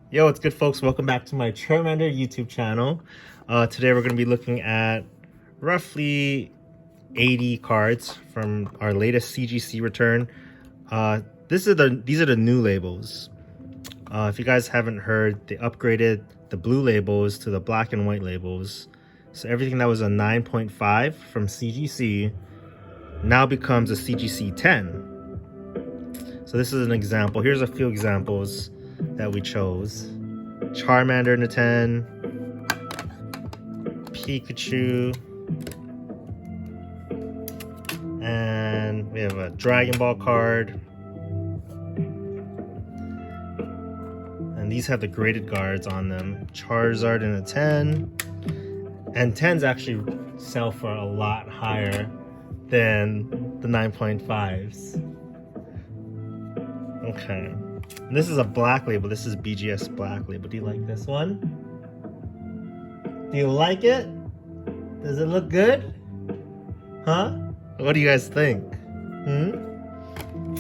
Yo, what's good, folks? Welcome back to my Charmander YouTube channel. Today we're going to be looking at roughly 80 cards from our latest CGC return. These are the new labels. If you guys haven't heard, they upgraded the blue labels to the black and white labels. So everything that was a 9.5 from CGC now becomes a CGC 10. So this is an example. Here's a few examples that we chose. Charmander in a 10, Pikachu, and we have a Dragon Ball card. And these have the graded guards on them. Charizard in a 10. And 10s actually sell for a lot higher than the 9.5s. Okay. And this is a black label. This is BGS black label. Do you like this one? Do you like it? Does it look good? Huh? What do you guys think?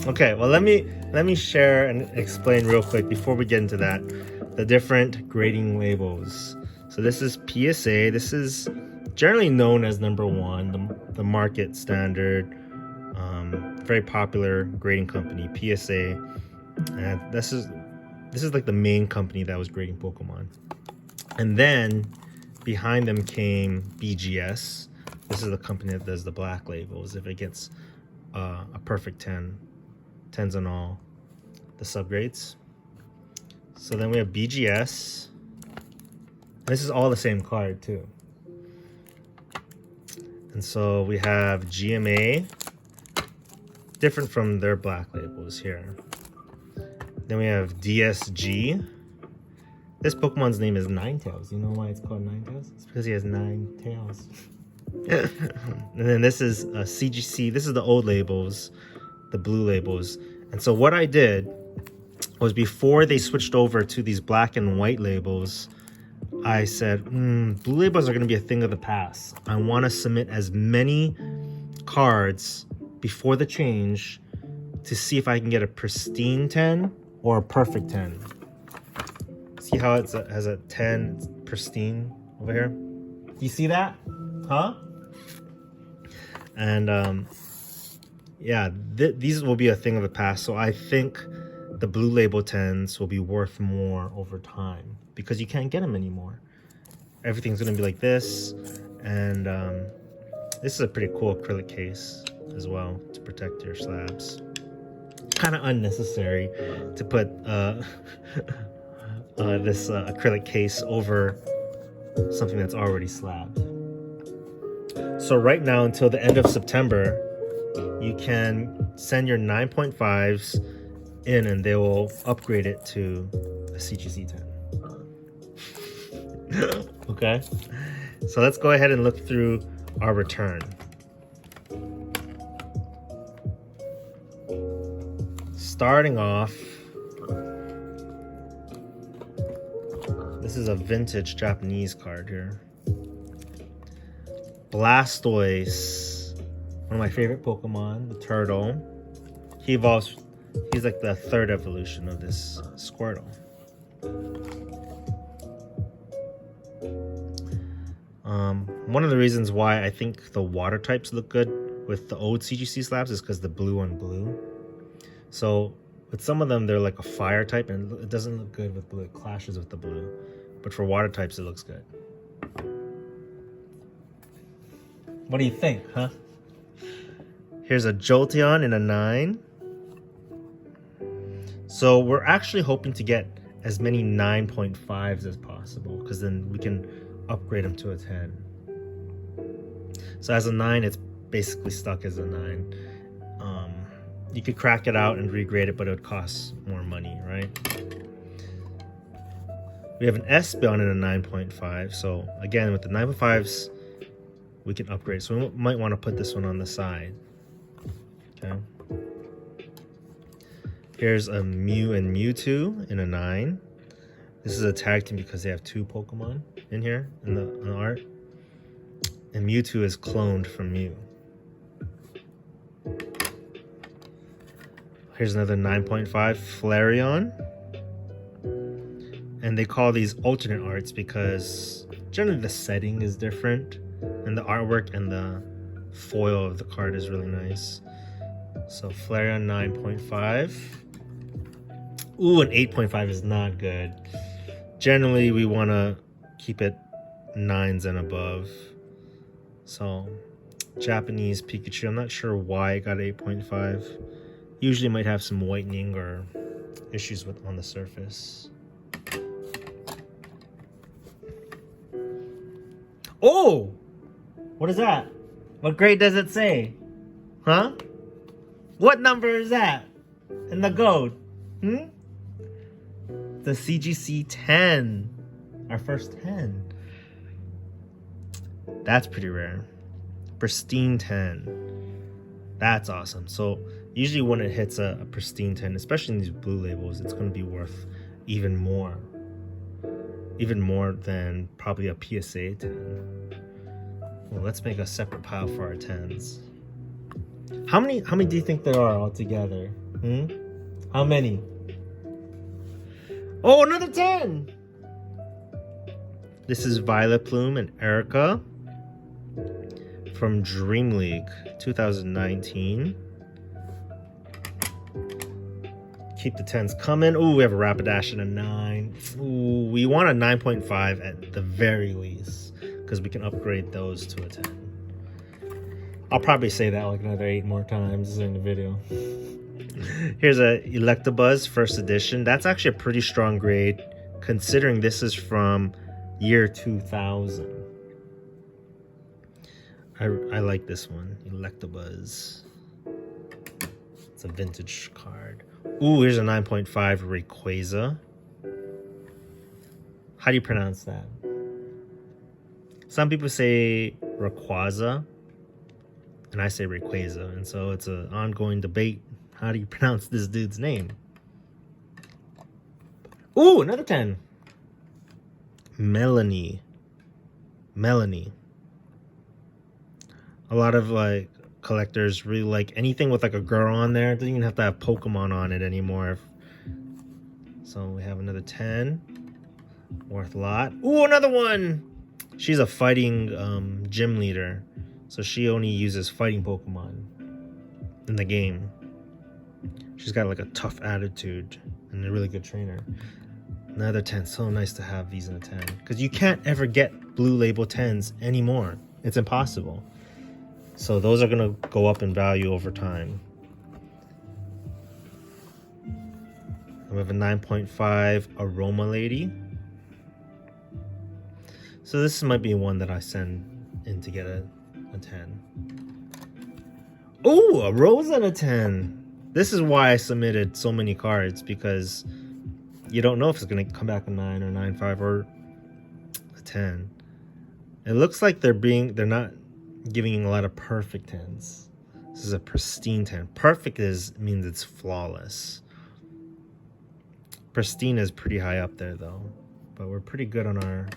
Okay, well let me share and explain real quick before we get into that the different grading labels. So this is PSA. This is generally known as #1, the market standard, very popular grading company, PSA. And this is like the main company that was grading Pokemon. And then behind them came BGS. This is the company that does the black labels. If it gets a perfect 10, 10s on all the subgrades. So then we have BGS. This is all the same card too. And so we have GMA, different from their black labels here. Then we have DSG. This Pokemon's name is Ninetales. You know why it's called Ninetales? It's because he has 9 tails. And then this is CGC. This is the old labels, the blue labels. And so what I did was, before they switched over to these black and white labels, I said, blue labels are going to be a thing of the past. I want to submit as many cards before the change to see if I can get a pristine 10 or a perfect 10. See how it has a 10, it's pristine over here? Do you see that? Huh? And yeah, these will be a thing of the past. So I think the blue label 10s will be worth more over time because you can't get them anymore. Everything's gonna be like this. And this is a pretty cool acrylic case as well to protect your slabs. Kind of unnecessary to put this acrylic case over something that's already slabbed. So right now, until the end of September, you can send your 9.5s in and they will upgrade it to a CGC 10. Okay, so let's go ahead and look through our return. Starting off, this is a vintage Japanese card here. Blastoise, one of my favorite Pokemon, the turtle. He evolves, he's like the 3rd evolution of this Squirtle. One of the reasons why I think the water types look good with the old CGC slabs is because the blue on blue. So with some of them, they're like a fire type and it doesn't look good with blue. It clashes with the blue. But for water types, it looks good. What do you think, huh? Here's a Jolteon in a 9. So we're actually hoping to get as many 9.5s as possible because then we can upgrade them to a 10. So as a 9, it's basically stuck as a 9. You could crack it out and regrade it, but it would cost more money, right? We have an Espeon in a 9.5. So again, with the 9.5s, we can upgrade. So we might want to put this one on the side. Okay. Here's a Mew and Mewtwo in a 9. This is a tag team because they have 2 Pokemon in here in the art. And Mewtwo is cloned from Mew. Here's another 9.5 Flareon. And they call these alternate arts because generally the setting is different and the artwork and the foil of the card is really nice. So Flareon 9.5. Ooh, an 8.5 is not good. Generally, we want to keep it 9s and above. So Japanese Pikachu, I'm not sure why it got 8.5. Usually might have some whitening or issues on the surface. Oh! What is that? What grade does it say? Huh? What number is that? In the gold? The CGC 10. Our first 10. That's pretty rare. Pristine 10. That's awesome. So usually when it hits a pristine 10, especially in these blue labels, it's going to be worth even more. Even more than probably a PSA 10. Well, let's make a separate pile for our 10s. How many do you think there are altogether? How many? Oh, another 10! This is Violet Plume and Erica from Dream League 2019. Keep the 10s coming. Ooh, we have a Rapidash and a 9. Ooh, we want a 9.5 at the very least because we can upgrade those to a 10. I'll probably say that like another 8 more times in the video. Here's a Electabuzz first edition. That's actually a pretty strong grade considering this is from year 2000. I like this one, Electabuzz. It's a vintage card. Ooh, here's a 9.5 Rayquaza. How do you pronounce that? Some people say Rayquaza, and I say Rayquaza, and so it's an ongoing debate. How do you pronounce this dude's name? Ooh, another 10. Melanie. A lot of like collectors really like anything with like a girl on there. It doesn't even have to have Pokemon on it anymore. So we have another 10. Worth a lot. Ooh, another one. She's a fighting gym leader. So she only uses fighting Pokemon in the game. She's got like a tough attitude and a really good trainer. Another 10. So nice to have these in a 10. Because you can't ever get blue label 10s anymore. It's impossible. So those are going to go up in value over time. We have a 9.5 Aroma Lady. So this might be one that I send in to get a 10. Oh, a Rose and a 10. This is why I submitted so many cards, because you don't know if it's going to come back a 9 or 9.5 or a 10. It looks like they're not giving a lot of perfect 10s. This is a pristine 10. Perfect means it's flawless. Pristine is pretty high up there though, but we're pretty good on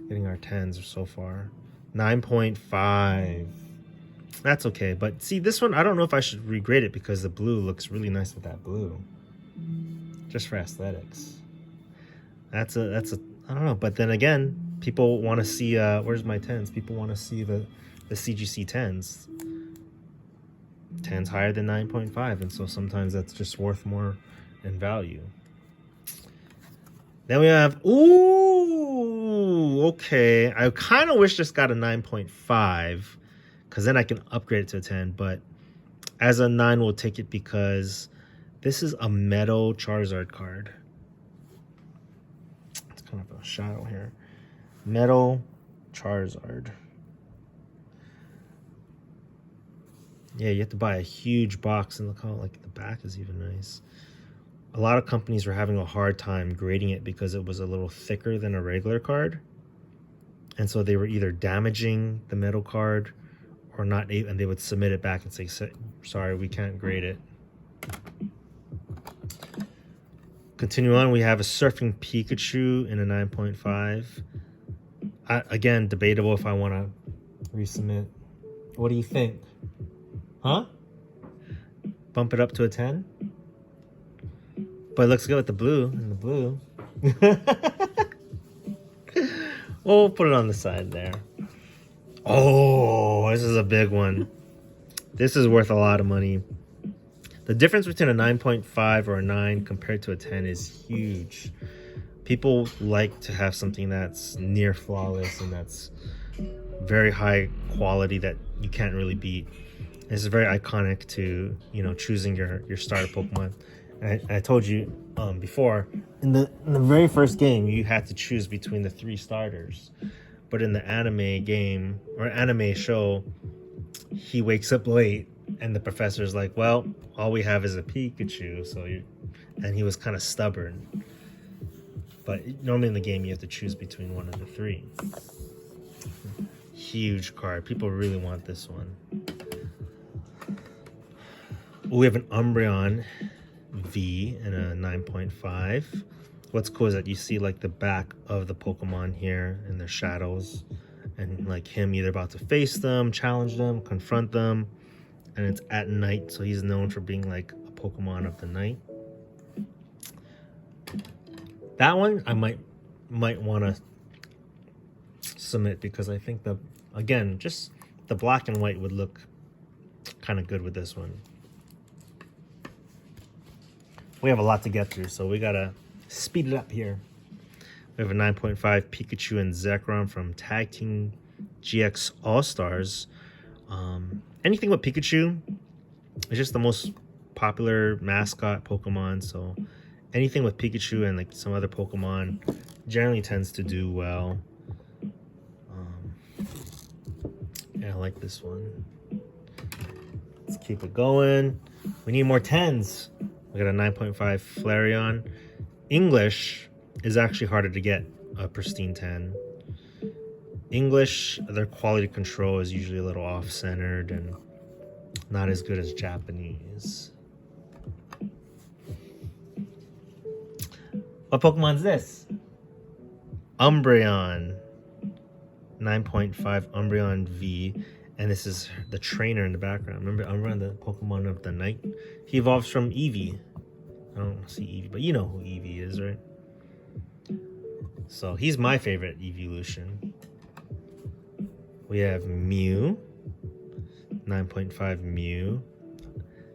getting our 10s so far. 9.5. That's okay, but see this one, I don't know if I should regrade it because the blue looks really nice with that blue. Just for aesthetics. That's a I don't know, but then again, people want to see where's my 10s? People want to see the CGC 10s. 10's higher than 9.5, and so sometimes that's just worth more in value. Then we have, ooh, okay. I kind of wish this got a 9.5 because then I can upgrade it to a 10, but as a 9 we'll take it because this is a metal Charizard card. It's kind of a shadow here. Metal Charizard. Yeah, you have to buy a huge box, and look how like the back is even nice. A lot of companies were having a hard time grading it because it was a little thicker than a regular card. And so they were either damaging the metal card or not, and they would submit it back and say, sorry, we can't grade it. Continue on, we have a Surfing Pikachu in a 9.5. Again, debatable if I want to resubmit. What do you think? Huh? Bump it up to a 10? But it looks good with the blue. And the blue. We'll put it on the side there. Oh, this is a big one. This is worth a lot of money. The difference between a 9.5 or a 9 compared to a 10 is huge. People like to have something that's near flawless and that's very high quality that you can't really beat. This is very iconic to, you know, choosing your starter Pokemon. I told you before, in the very first game, you had to choose between the 3 starters. But in the anime game or anime show, he wakes up late and the professor's like, well, all we have is a Pikachu. And he was kind of stubborn. But normally in the game, you have to choose between one of the 3. Huge card. People really want this one. We have an Umbreon V and a 9.5. What's cool is that you see like the back of the Pokemon here and their shadows, and like him either about to face them, challenge them, confront them, and it's at night, so he's known for being like a Pokemon of the night. That one I might want to submit because I think again just the black and white would look kind of good with this one. We have a lot to get through, so we gotta speed it up here. We have a 9.5 Pikachu and Zekrom from Tag Team GX All-Stars. Anything with Pikachu is just the most popular mascot Pokemon, so anything with Pikachu and like some other Pokemon generally tends to do well. Yeah, I like this one. Let's keep it going. We need more 10s. We got a 9.5 Flareon. English is actually harder to get a pristine 10. English, their quality control is usually a little off-centered and not as good as Japanese. What Pokemon's this? Umbreon. 9.5 Umbreon V. And this is the trainer in the background. Remember Umbreon, the Pokemon of the night? He evolves from Eevee. I don't see Eevee, but you know who Eevee is, right? So he's my favorite evolution. We have Mew. 9.5 Mew.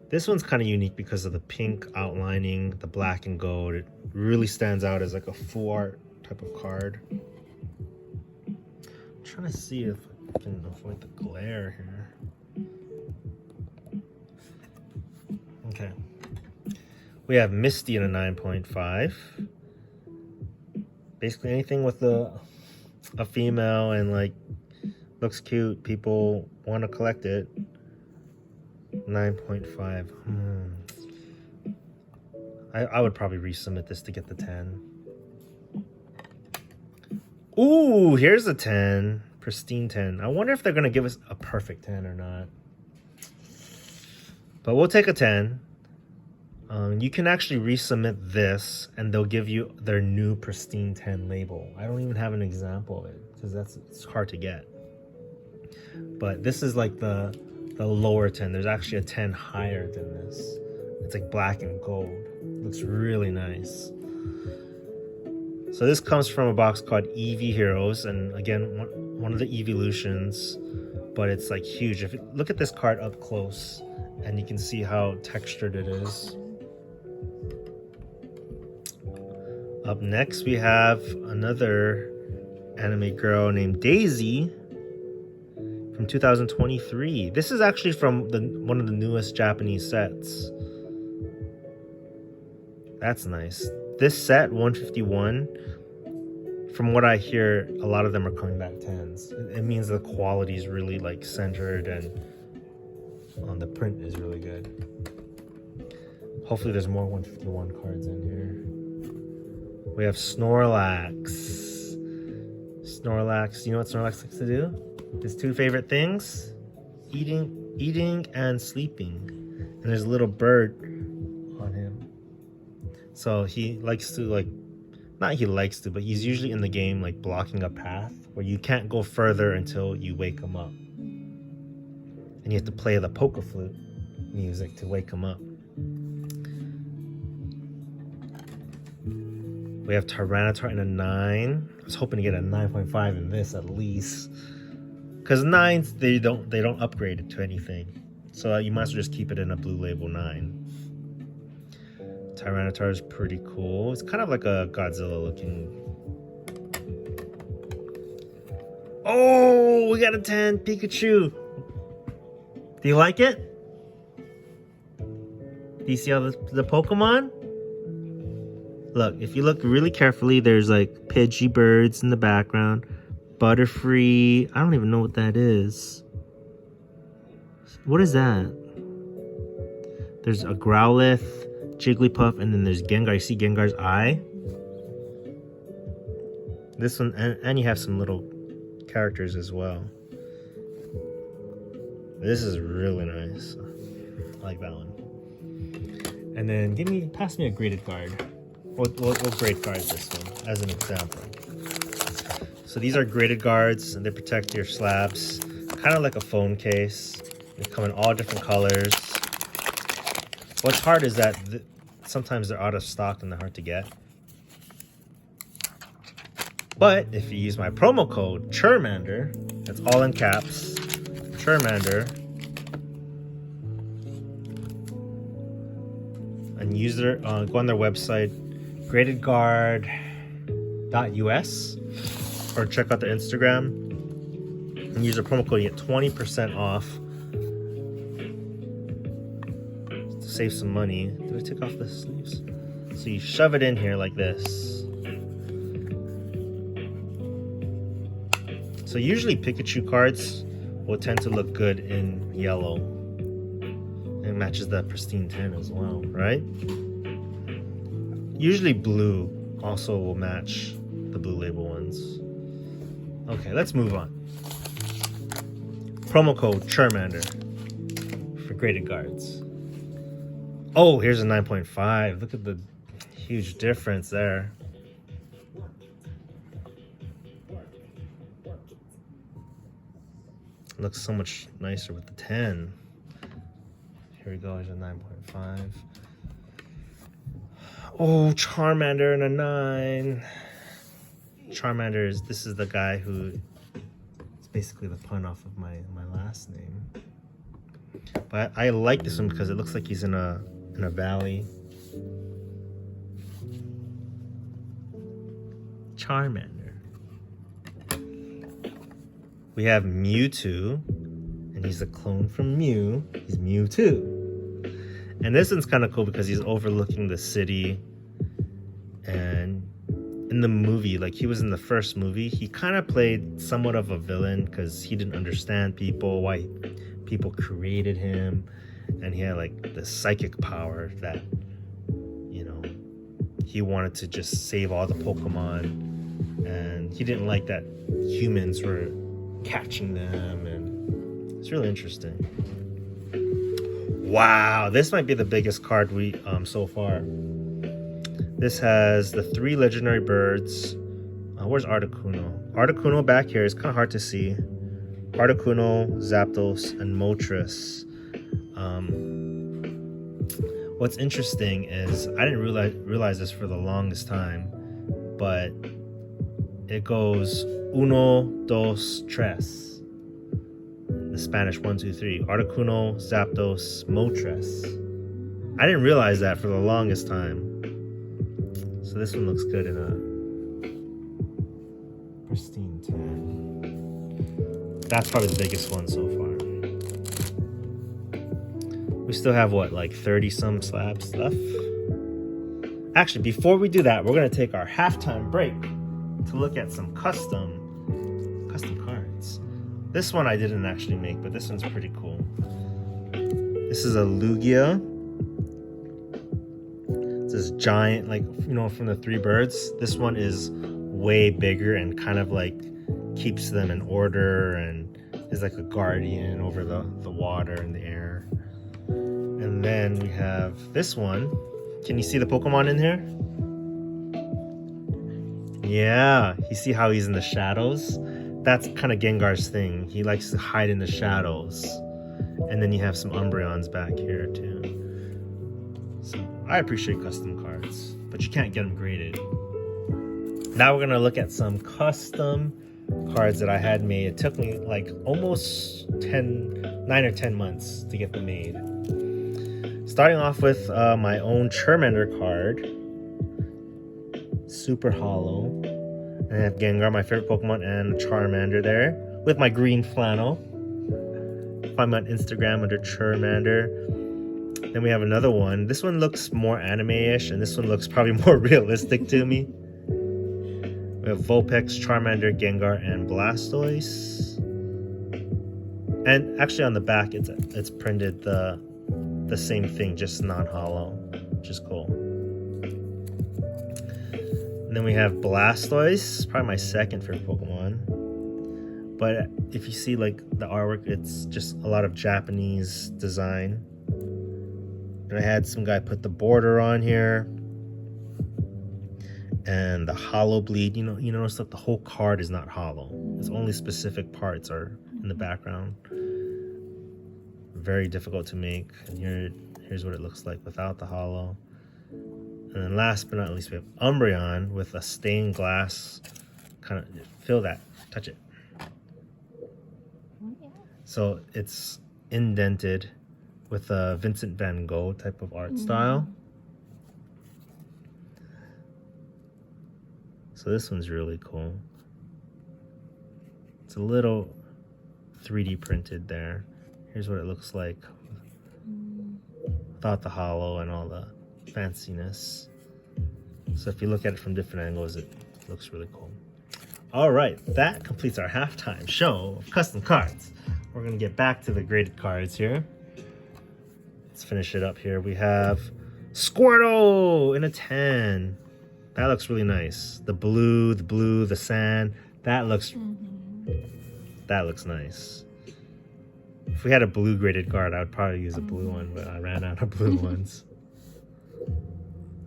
This one's kind of unique because of the pink outlining, the black and gold. It really stands out as like a full art type of card. I'm trying to see if I can avoid the glare here. Okay. We have Misty in a 9.5. Basically anything with a female and like looks cute, people want to collect it. 9.5. I would probably resubmit this to get the 10. Ooh, here's a 10. Pristine 10. I wonder if they're going to give us a perfect 10 or not. But we'll take a 10. You can actually resubmit this and they'll give you their new pristine 10 label. I don't even have an example of it because it's hard to get. But this is like the lower 10. There's actually a 10 higher than this. It's like black and gold. Looks really nice. So this comes from a box called Eevee Heroes, and again, one of the evolutions, but it's like huge. If you look at this card up close, and you can see how textured it is. Up next, we have another anime girl named Daisy from 2023. This is actually from one of the newest Japanese sets. That's nice. This set, 151, from what I hear, a lot of them are coming back 10s. It means the quality is really like centered and the print is really good. Hopefully there's more 151 cards in here. We have Snorlax. Snorlax, you know what Snorlax likes to do? His 2 favorite things? Eating and sleeping. And there's a little bird on him. So he likes to but he's usually in the game like blocking a path where you can't go further until you wake him up. And you have to play the poker flute music to wake him up. We have Tyranitar in a 9. I was hoping to get a 9.5 in this at least. Because 9s, they don't upgrade it to anything. So you might as well just keep it in a blue label 9. Tyranitar is pretty cool. It's kind of like a Godzilla looking. Oh, we got a 10 Pikachu. Do you like it? Do you see all the Pokemon? Look, if you look really carefully, there's like Pidgey birds in the background. Butterfree. I don't even know what that is. What is that? There's a Growlithe, Jigglypuff, and then there's Gengar. You see Gengar's eye? This one, and you have some little characters as well. This is really nice. I like that one. And then pass me a graded card. We'll grade cards this one as an example. So these are graded guards, and they protect your slabs, kind of like a phone case. They come in all different colors. What's hard is that sometimes they're out of stock and they're hard to get. But if you use my promo code Charmander, that's all in caps, Charmander, and use their go on their website, gradedguard.us, or check out their Instagram and use their promo code. You get 20% off to save some money. Did I take off the sleeves? So you shove it in here like this. So usually Pikachu cards will tend to look good in yellow. It matches the pristine 10 as well, right? Usually blue also will match the blue label ones. Okay, let's move on. Promo code Charmander for graded guards. Oh, here's a 9.5. Look at the huge difference there. Looks so much nicer with the 10. Here we go, here's a 9.5. Oh, Charmander and a 9. Charmander this is the guy who, it's basically the pun off of my last name. But I like this one because it looks like he's in a valley. Charmander. We have Mewtwo, and he's a clone from Mew. He's Mewtwo. And this one's kind of cool because he's overlooking the city. And in the movie, like he was in the first movie, he kind of played somewhat of a villain because he didn't understand people, why people created him. And he had like this psychic power that, you know, he wanted to just save all the Pokemon. And he didn't like that humans were catching them, and it's really interesting. Wow, this might be the biggest card we so far. This has the 3 legendary birds. Where's Articuno? Articuno back here is kind of hard to see. Articuno, Zapdos, and Moltres. What's interesting is I didn't realize this for the longest time, but it goes uno, dos, tres. The Spanish 1, 2, 3. Articuno, Zapdos, Moltres. I didn't realize that for the longest time. So this one looks good in a pristine 10. That's probably the biggest one so far. We still have what, like 30 some slabs left? Actually, before we do that, we're gonna take our halftime break to look at some custom cards. This one I didn't actually make, but this one's pretty cool. This is a Lugia. It's this giant, like, you know, from the 3 birds. This one is way bigger and kind of like keeps them in order and is like a guardian over the water and the air. And then we have this one. Can you see the Pokemon in here? Yeah, you see how he's in the shadows? That's kind of Gengar's thing. He likes to hide in the shadows. And then you have some Umbreons back here too. So I appreciate custom cards, but you can't get them graded. Now we're gonna look at some custom cards that I had made. It took me like almost 9 or 10 months to get them made. Starting off with my own Charmander card. Super hollow. And I have Gengar, my favorite Pokemon, and Charmander there with my green flannel. Find me on Instagram under Charmander. Then we have another one. This one looks more anime-ish, and this one looks probably more realistic to me. We have Vulpix, Charmander, Gengar, and Blastoise. And actually on the back, it's printed the same thing, just non-hollow, which is cool. And then we have Blastoise, probably my second favorite Pokemon. But if you see like the artwork, it's just a lot of Japanese design. And I had some guy put the border on here. And the hollow bleed, you notice that the whole card is not hollow. It's only specific parts are in the background. Very difficult to make. And here's what it looks like without the hollow. And then last but not least, we have Umbreon with a stained glass. Kind of feel that, touch it. So it's indented with a Vincent van Gogh type of art style. So this one's really cool. It's a little 3D printed there. Here's what it looks like without the hollow and all the fanciness. So if you look at it from different angles, it looks really cool. All right, that completes our halftime show of custom cards. We're gonna get back to the graded cards here. Let's finish it up here. We have Squirtle in a 10. That looks really nice. The blue, the sand. That looks nice. If we had a blue graded card, I would probably use a blue one, but I ran out of blue ones.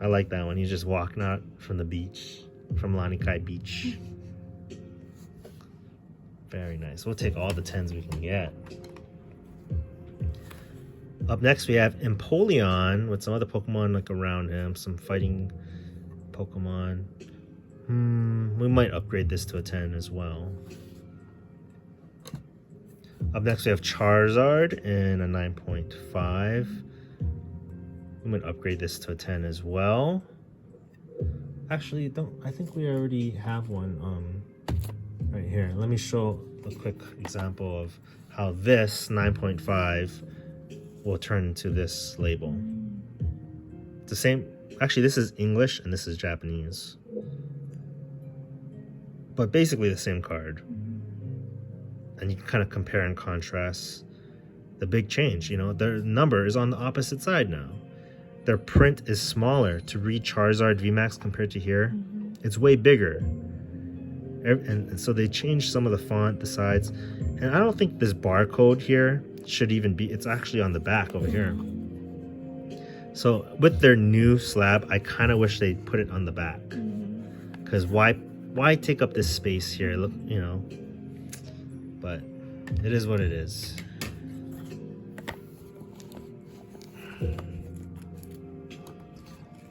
I like that one. He's just walking out from the beach, from Lanikai Beach. Very nice. We'll take all the 10s we can get. Up next, we have Empoleon with some other Pokemon like around him, some fighting Pokemon. We might upgrade this to a 10 as well. Up next we have Charizard in a 9.5. We might upgrade this to a 10 as well. Actually, I think we already have one right here. Let me show a quick example of how this 9.5 will turn into this label. It's the same. Actually, this is English and this is Japanese. But basically the same card. And you can kind of compare and contrast the big change. Their number is on the opposite side now. Their print is smaller to read Charizard VMAX compared to here. It's way bigger. And so they changed some of the font, the sides. And I don't think this barcode here should even be, it's actually on the back over here. So with their new slab, I kind of wish they put it on the back, because why take up this space here? Look, but it is what it is.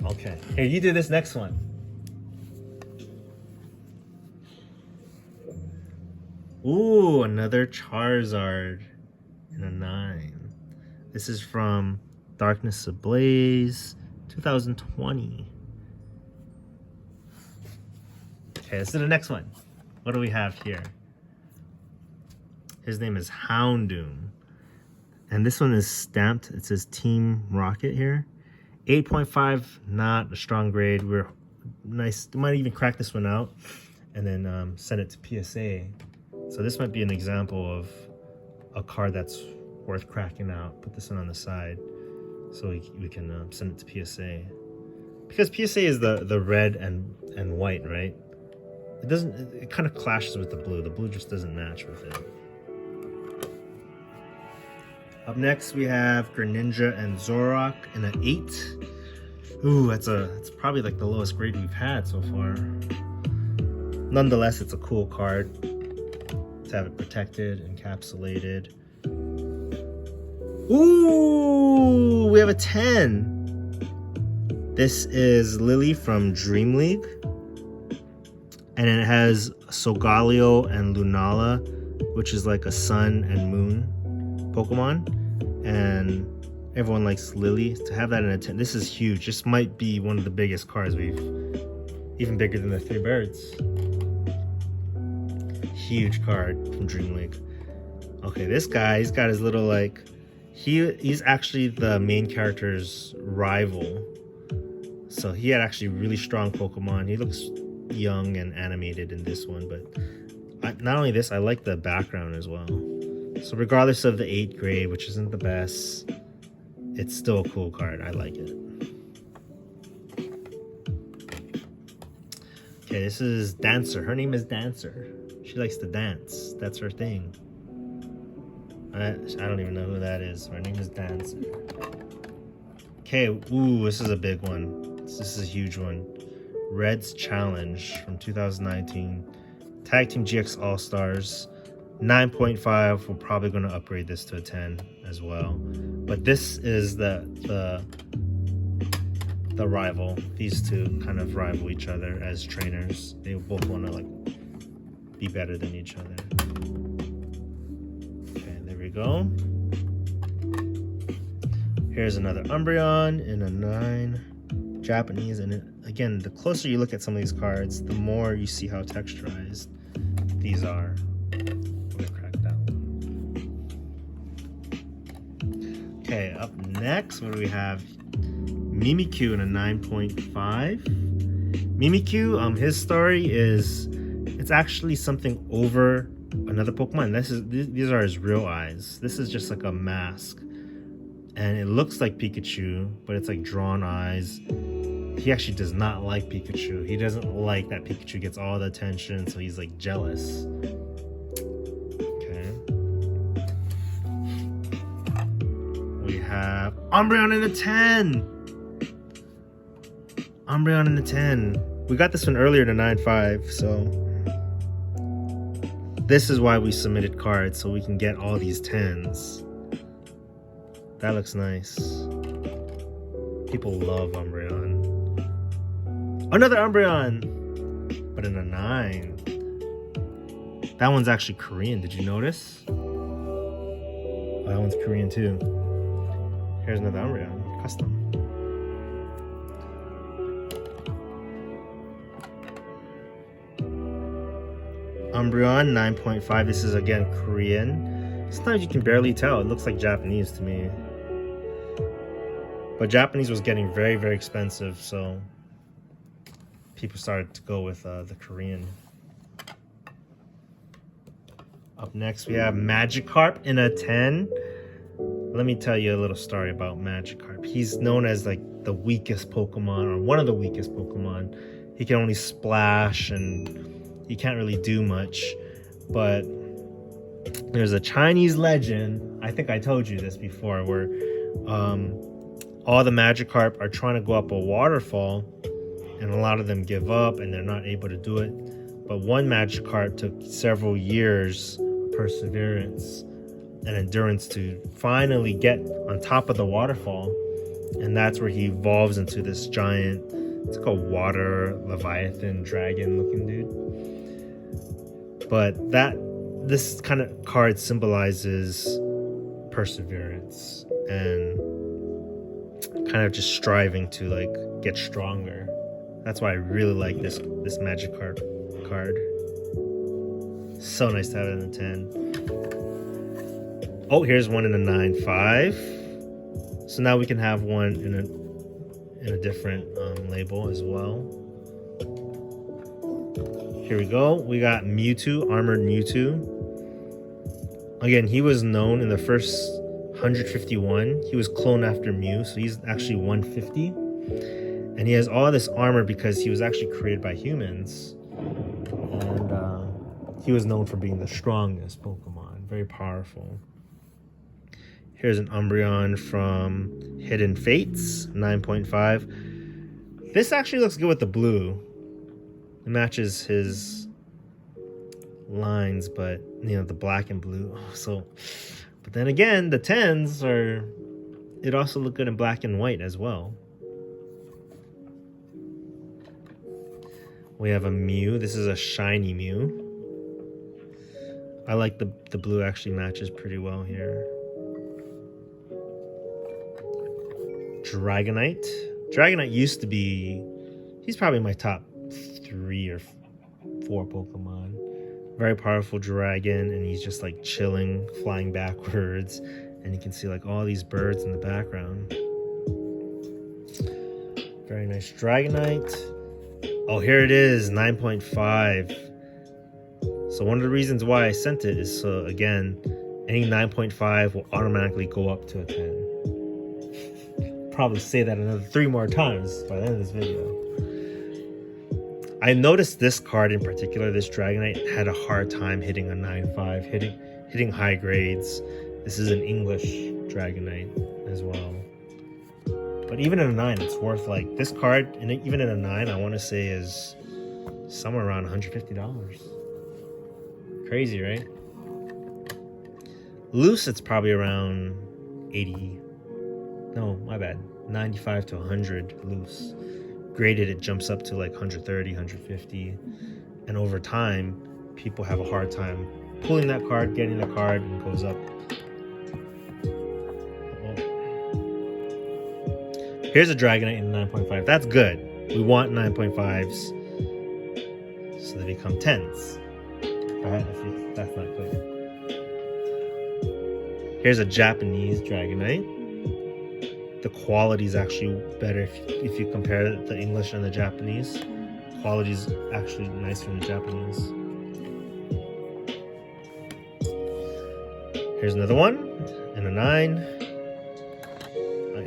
Okay, here, you do this next one. Ooh, another Charizard in a 9. This is from Darkness Ablaze 2020. Okay, let's do the next one. What do we have here? His name is Houndoom. And this one is stamped. It says Team Rocket here. 8.5, not a strong grade. We're nice. Might even crack this one out and then send it to PSA. So this might be an example of a card that's worth cracking out. Put this one on the side so we can send it to PSA. Because PSA is the red and white, right? It kind of clashes with the blue. The blue just doesn't match with it. Up next we have Greninja and Zoroark in an 8. Ooh, it's probably like the lowest grade we've had so far. Nonetheless, it's a cool card to have it protected, encapsulated. Ooh, we have a 10. This is Lily from Dream League. And then it has Solgaleo and Lunala, which is like a sun and moon Pokemon. And everyone likes Lily. To have that in a 10, this is huge. This might be one of the biggest cards even bigger than the 3 birds. Huge card from Dream League. Okay, this guy, he's got his little like, he's actually the main character's rival. So he had actually really strong Pokemon. He looks young and animated in this one, but not only this, I like the background as well. So regardless of the 8th grade, which isn't the best, it's still a cool card. I like it. Okay, this is Dancer. Her name is Dancer. She likes to dance. That's her thing. I don't even know who that is. Her name is Dancer. Okay, ooh, this is a big one. This is a huge one. Red's Challenge from 2019. Tag Team GX All-Stars. 9.5. We're probably going to upgrade this to a 10 as well. But this is the rival. These two kind of rival each other as trainers. They both want to like be better than each other. Okay, there we go. Here's another Umbreon in a 9. Japanese, and again, the closer you look at some of these cards, the more you see how texturized these are. I'm gonna crack that one. Okay, up next, what do we have? Mimikyu in a 9.5. Mimikyu, his story is, it's actually something over another Pokemon. These are his real eyes. This is just like a mask. And it looks like Pikachu, but it's like drawn eyes. He actually does not like Pikachu. He doesn't like that Pikachu gets all the attention, so he's like jealous. Okay. We have Umbreon in a 10. Umbreon in a 10. We got this one earlier to 9.5, so this is why we submitted cards, so we can get all these 10s. That looks nice. People love Umbreon. Another Umbreon! But in a 9. That one's actually Korean, did you notice? Oh, that one's Korean too. Here's another Umbreon, custom. Umbreon 9.5. This is again Korean. Sometimes you can barely tell. It looks like Japanese to me. But Japanese was getting very, very expensive, so people started to go with the Korean. Up next, we have Magikarp in a 10. Let me tell you a little story about Magikarp. He's known as like the weakest Pokemon, or one of the weakest Pokemon. He can only splash and he can't really do much. But there's a Chinese legend, I think I told you this before, where all the Magikarp are trying to go up a waterfall, and a lot of them give up and they're not able to do it. But one Magikarp took several years of perseverance and endurance to finally get on top of the waterfall, and that's where he evolves into this giant, it's like a water leviathan dragon looking dude. But this kind of card symbolizes perseverance and kind of just striving to like get stronger. That's why I really like this Magikarp card. So nice to have it in a 10. Oh, here's one in a 9.5. So now we can have one in a different label as well. Here we go. We got Mewtwo, Armored Mewtwo. Again, he was known in the first 151. He was cloned after Mew, so he's actually 150. And he has all this armor because he was actually created by humans. And he was known for being the strongest Pokemon. Very powerful. Here's an Umbreon from Hidden Fates, 9.5. This actually looks good with the blue. It matches his lines, but you know, the black and blue. So, but then again, the 10s are, it also look good in black and white as well. We have a Mew. This is a shiny Mew. I like the blue actually matches pretty well here. Dragonite. Dragonite used to be... He's probably my top 3 or 4 Pokemon. Very powerful dragon, and he's just like chilling, flying backwards. And you can see like all these birds in the background. Very nice Dragonite. Oh, here it is, 9.5. So one of the reasons why I sent it is so, again, any 9.5 will automatically go up to a 10. Probably say that another 3 more times by the end of this video. I noticed this card in particular, this Dragonite, had a hard time hitting a 9.5, hitting high grades. This is an English Dragonite as well. But even in a 9, it's worth like, this card, and even in a 9, I want to say is somewhere around $150. Crazy, right? Loose, it's probably around 80. No, my bad. 95 to 100 loose. Graded, it jumps up to like 130, 150. And over time, people have a hard time pulling that card, getting the card, and it goes up. Here's a Dragonite in 9.5. That's good. We want 9.5s. So they become 10s. That's not clear. Here's a Japanese Dragonite. The quality is actually better if you compare the English and the Japanese. Quality is actually nicer than the Japanese. Here's another one in a 9.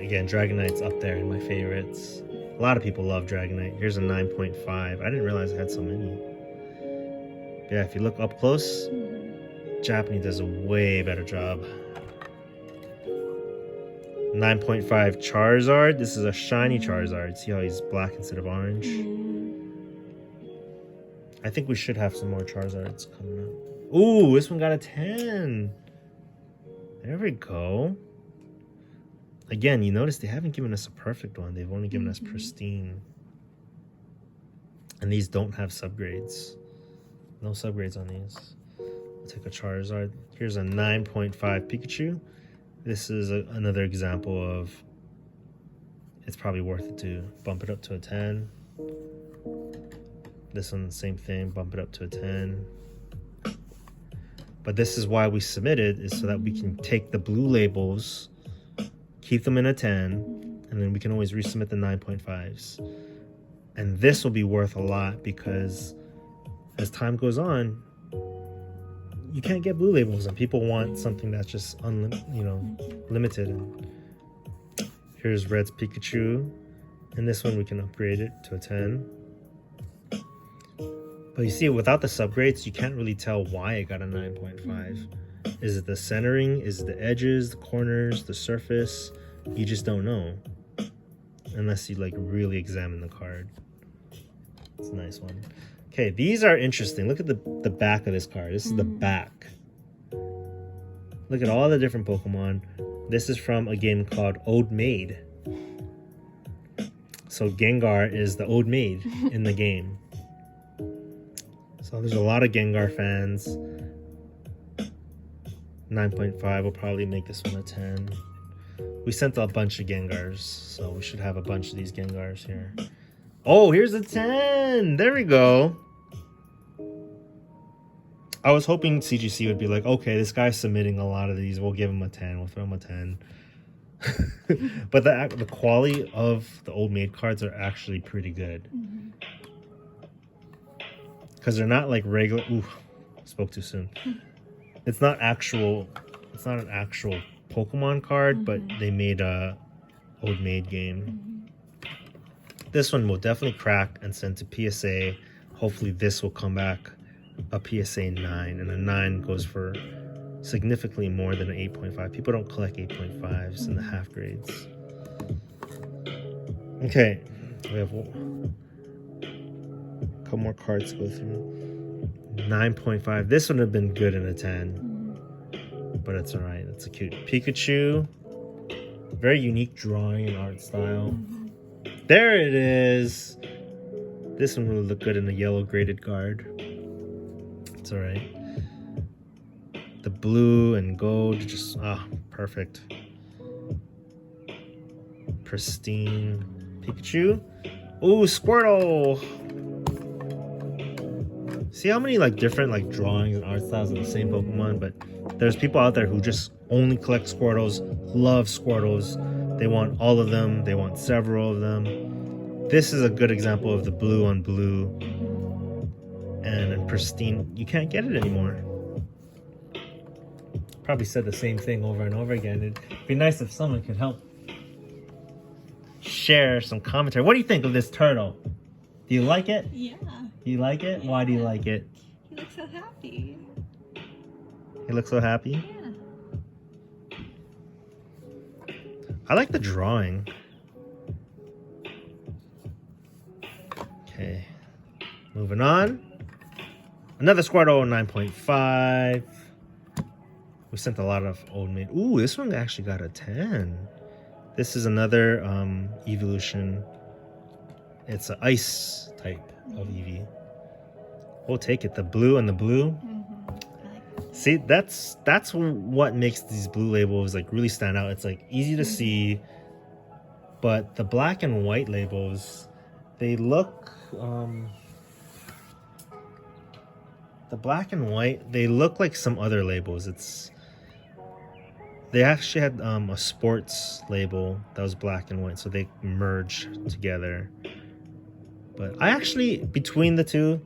Again, Dragonite's up there in my favorites. A lot of people love Dragonite. Here's a 9.5. I didn't realize I had so many. Yeah, if you look up close, Japanese does a way better job. 9.5 Charizard. This is a shiny Charizard. See how he's black instead of orange? I think we should have some more Charizards coming up. Ooh, this one got a 10. There we go. Again, you notice they haven't given us a perfect one. They've only given us pristine. And these don't have subgrades. No subgrades on these. I'll take a Charizard. Here's a 9.5 Pikachu. This is another example of it's probably worth it to bump it up to a 10. This one, same thing, bump it up to a 10. But this is why we submitted, is so that we can take the blue labels, keep them in a 10, and then we can always resubmit the 9.5s. And this will be worth a lot because as time goes on, you can't get blue labels, and people want something that's just limited. And here's Red's Pikachu, and this one we can upgrade it to a 10. But you see, without the subgrades, you can't really tell why it got a 9.5. Is it the centering? Is it the edges, the corners, the surface? You just don't know unless you like really examine the card. It's a nice one. Okay, these are interesting. Look at the back of this card. This is the back. Look at all the different Pokemon. This is from a game called Ode Maid. So Gengar is the Ode Maid in the game. So there's a lot of Gengar fans. 9.5 will probably make this one a 10. We sent a bunch of Gengars, so we should have a bunch of these Gengars here. Oh, here's a 10! There we go. I was hoping CGC would be like, okay, this guy's submitting a lot of these. We'll give him a 10. We'll throw him a 10. But the quality of the Old Maid cards are actually pretty good. Because they're not like regular... Ooh, spoke too soon. It's not an actual Pokemon card, but they made a Old Maid game. This one will definitely crack and send to PSA. Hopefully this will come back a PSA 9, and a 9 goes for significantly more than an 8.5. People don't collect 8.5s in the half grades. Okay, we have a couple more cards to go through. 9.5. This would have been good in a 10, but it's all right. It's a cute Pikachu. Very unique drawing and art style. There it is. This one really look good in a yellow graded guard. It's alright. The blue and gold, just perfect. Pristine Pikachu. Ooh, Squirtle! See how many like different like drawings and art styles of the same Pokemon, but there's people out there who just only collect Squirtles, love Squirtles. They want all of them, they want several of them. This is a good example of the blue on blue and in pristine. You can't get it anymore. Probably said the same thing over and over again. It'd be nice if someone could help share some commentary. What do you think of this turtle? Do you like it? Yeah. Do you like it? Yeah. Why do you like it? He looks so happy. He looks so happy? Yeah. I like the drawing. Okay. Moving on. Another Squirtle 9.5. We sent a lot of old maid. Ooh, this one actually got a 10. This is another evolution. It's an ice type of Eevee. We'll take it. The blue and the blue. See, that's what makes these blue labels like really stand out. It's like easy to see, but the black and white labels, they look the black and white, they look like some other labels. They actually had a sports label that was black and white, so they merged together. But I actually, between the two,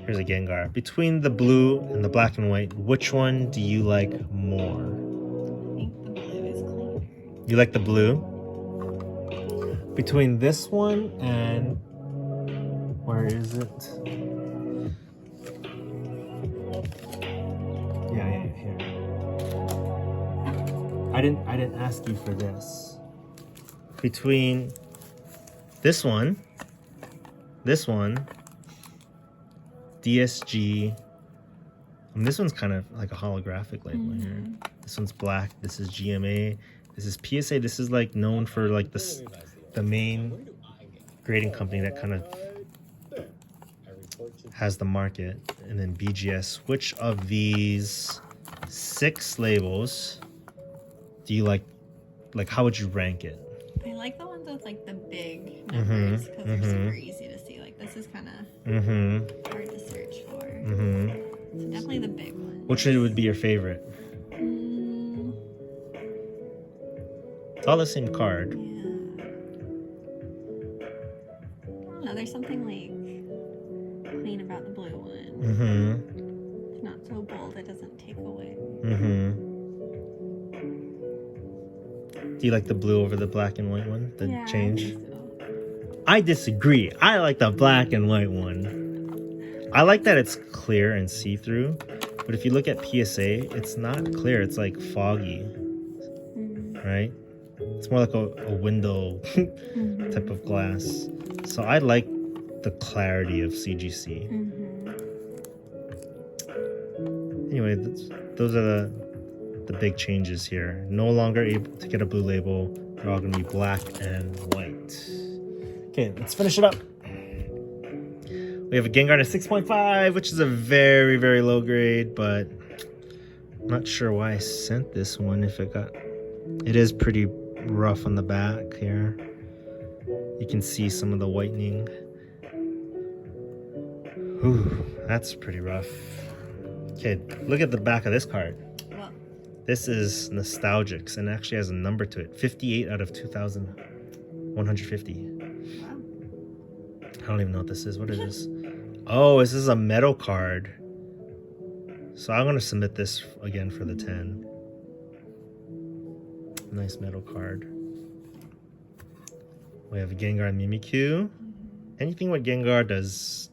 here's a Gengar. Between the blue and the black and white, which one do you like more? I think the blue is cleaner. You like the blue? Between this one and where is it? Yeah, here. I didn't ask you for this. Between this one, DSG. This one's kind of like a holographic label here. This one's black. This is GMA. This is PSA. This is like known for like the main grading company that kind of has the market. And then BGS. Which of these 6 labels do you like? Like, how would you rank it? I like the ones with like the big numbers because they're super easy to see. Like this is kind of hard to search for. So definitely the big one. Which would be your favorite? It's all the same card. Yeah. I don't know. There's something like clean about the blue one. It's not so bold. It doesn't take away. Do you like the blue over the black and white one? The change? I think so. I disagree. I like the black and white one. I like that it's clear and see-through. But if you look at PSA, it's not clear. It's like foggy. Right? It's more like a window type of glass. So I like the clarity of CGC. Anyway, those are the big changes here. No longer able to get a blue label. They're all going to be black and white. Okay, let's finish it up. We have a Gengar at 6.5, which is a very, very low grade, but I'm not sure why I sent this one. It is pretty rough on the back here. You can see some of the whitening. Ooh, that's pretty rough. Okay, look at the back of this card. This is nostalgic and actually has a number to it. 58 out of 2,150. Wow. I don't even know what this is. What is this? Oh, this is a metal card. So I'm going to submit this again for the 10. Nice metal card. We have a Gengar and Mimikyu. Anything with Gengar does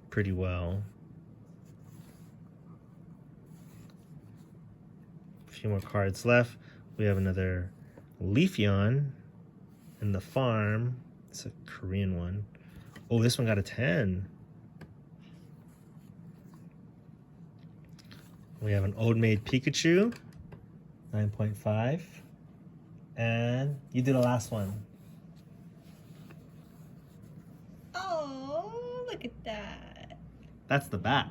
pretty well. A few more cards left. We have another Leafeon in the farm. It's a Korean one. Oh, this one got a 10. We have an Old Maid Pikachu, 9.5. And you do the last one. look at that. That's the back.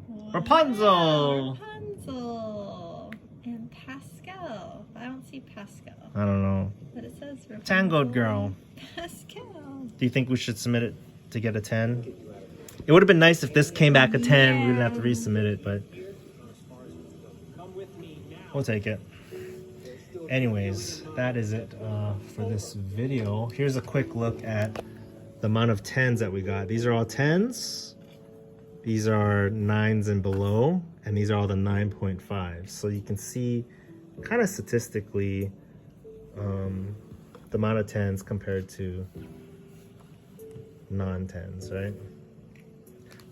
Wow, Rapunzel! Rapunzel. And Pascal. I don't see Pascal. I don't know. But it says Rapunzel. Tangoed girl. Pascal. Do you think we should submit it to get a 10? It would have been nice if this came back a 10. We didn't have to resubmit it, but we'll take it. Anyways, that is it for this video. Here's a quick look at the amount of 10s that we got. These are all 10s. These are 9s and below, and these are all the 9.5. So you can see kind of statistically the amount of 10s compared to non-10s, right?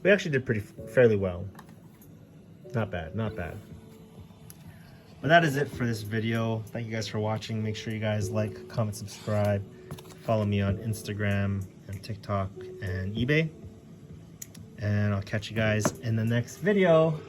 We actually did fairly well. Not bad, not bad. But that is it for this video. Thank you guys for watching. Make sure you guys like, comment, subscribe. Follow me on Instagram and TikTok and eBay. And I'll catch you guys in the next video.